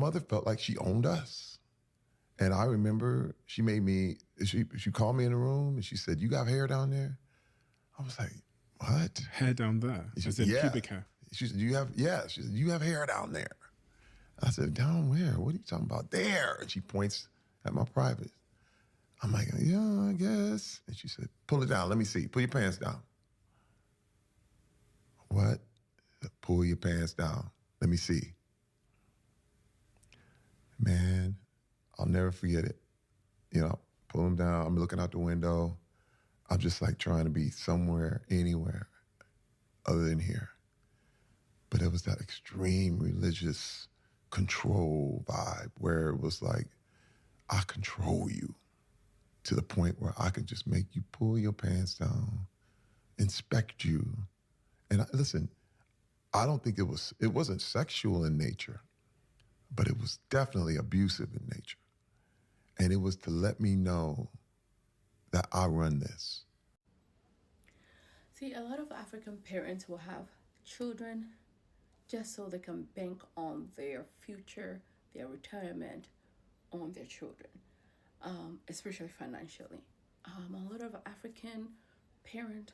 mother felt like she owned us. And I remember she called me in the room and she said, "You got hair down there?" I was like, "What? Hair down there? As in pubic hair? She said, She said, "You have hair down there." I said, "Down where? What are you talking about?" "There." And she points at my private. I'm like, "Yeah, I guess." And she said, "Pull it down. Let me see. Pull your pants down." "What?" "Pull your pants down. Let me see." Man, I'll never forget it. Pull them down. I'm looking out the window. I'm just like trying to be somewhere, anywhere other than here. But it was that extreme religious control vibe where it was like, I control you to the point where I could just make you pull your pants down, inspect you. And listen, I don't think it wasn't sexual in nature, but it was definitely abusive in nature. And it was to let me know that I run this. See, a lot of African parents will have children just so they can bank on their future, their retirement, on their children, especially financially. A lot of African parents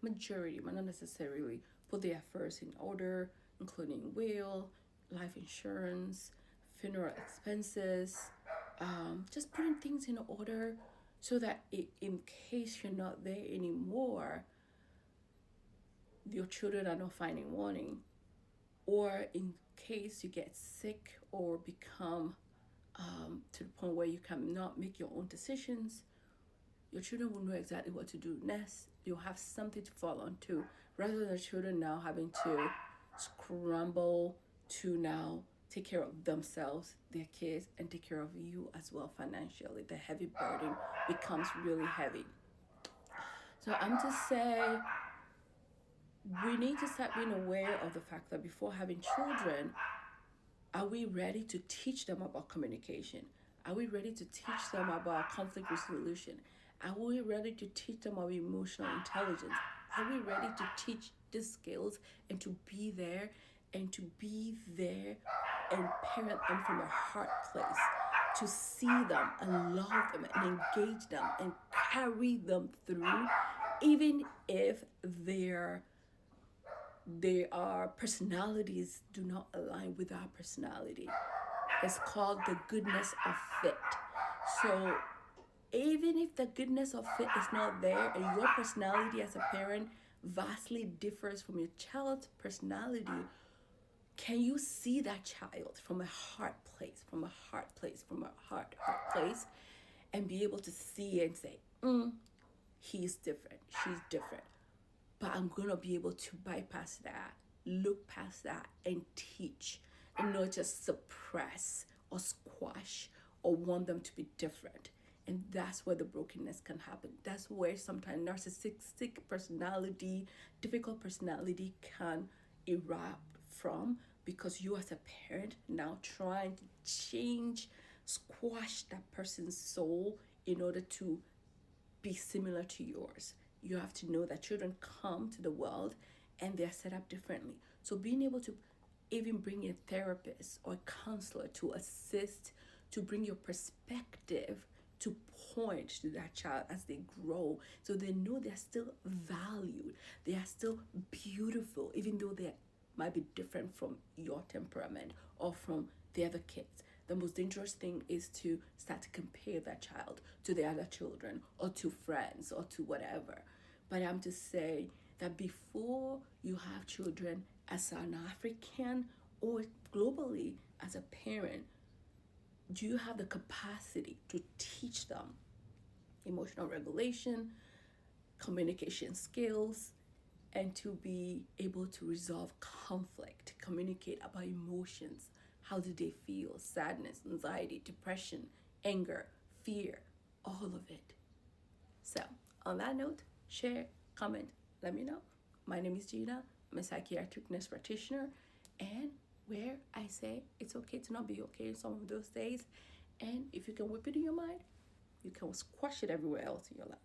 majority might not necessarily put their affairs in order, including will, life insurance, funeral expenses, just putting things in order so that in case you're not there anymore, your children are not finding warning, or in case you get sick or become to the point where you cannot make your own decisions, your children will know exactly what to do next. You'll have something to fall onto, rather than children now having to scramble to now take care of themselves, their kids, and take care of you as well financially. The heavy burden becomes really heavy. So I'm to say, we need to start being aware of the fact that before having children, are we ready to teach them about communication? Are we ready to teach them about conflict resolution? Are we ready to teach them about emotional intelligence? Are we ready to teach these skills and to be there and parent them from a heart place, to see them and love them and engage them and carry them through, even if their personalities do not align with our personality. It's called the goodness of fit. So even if the goodness of fit is not there and your personality as a parent vastly differs from your child's personality, can you see that child from a heart place, and be able to see and say, he's different, she's different. But I'm going to be able to bypass that, look past that, and teach, and not just suppress or squash or want them to be different. And that's where the brokenness can happen. That's where sometimes narcissistic personality, difficult personality can erupt from, because you as a parent now trying to squash that person's soul in order to be similar to yours. You have to know that children come to the world and they're set up differently. So being able to even bring a therapist or a counselor to assist, to bring your perspective to point to that child as they grow, so they know they're still valued, they are still beautiful, even though they might be different from your temperament or from the other kids. The most dangerous thing is to start to compare that child to the other children or to friends or to whatever. But I'm to say that before you have children, as an African or globally as a parent, do you have the capacity to teach them emotional regulation, communication skills, and to be able to resolve conflict, communicate about emotions? How do they feel? Sadness, anxiety, depression, anger, fear, all of it. So, on that note, share, comment, let me know. My name is Gina. I'm a psychiatric nurse practitioner, and where I say it's okay to not be okay some of those days, and if you can whip it in your mind, you can squash it everywhere else in your life.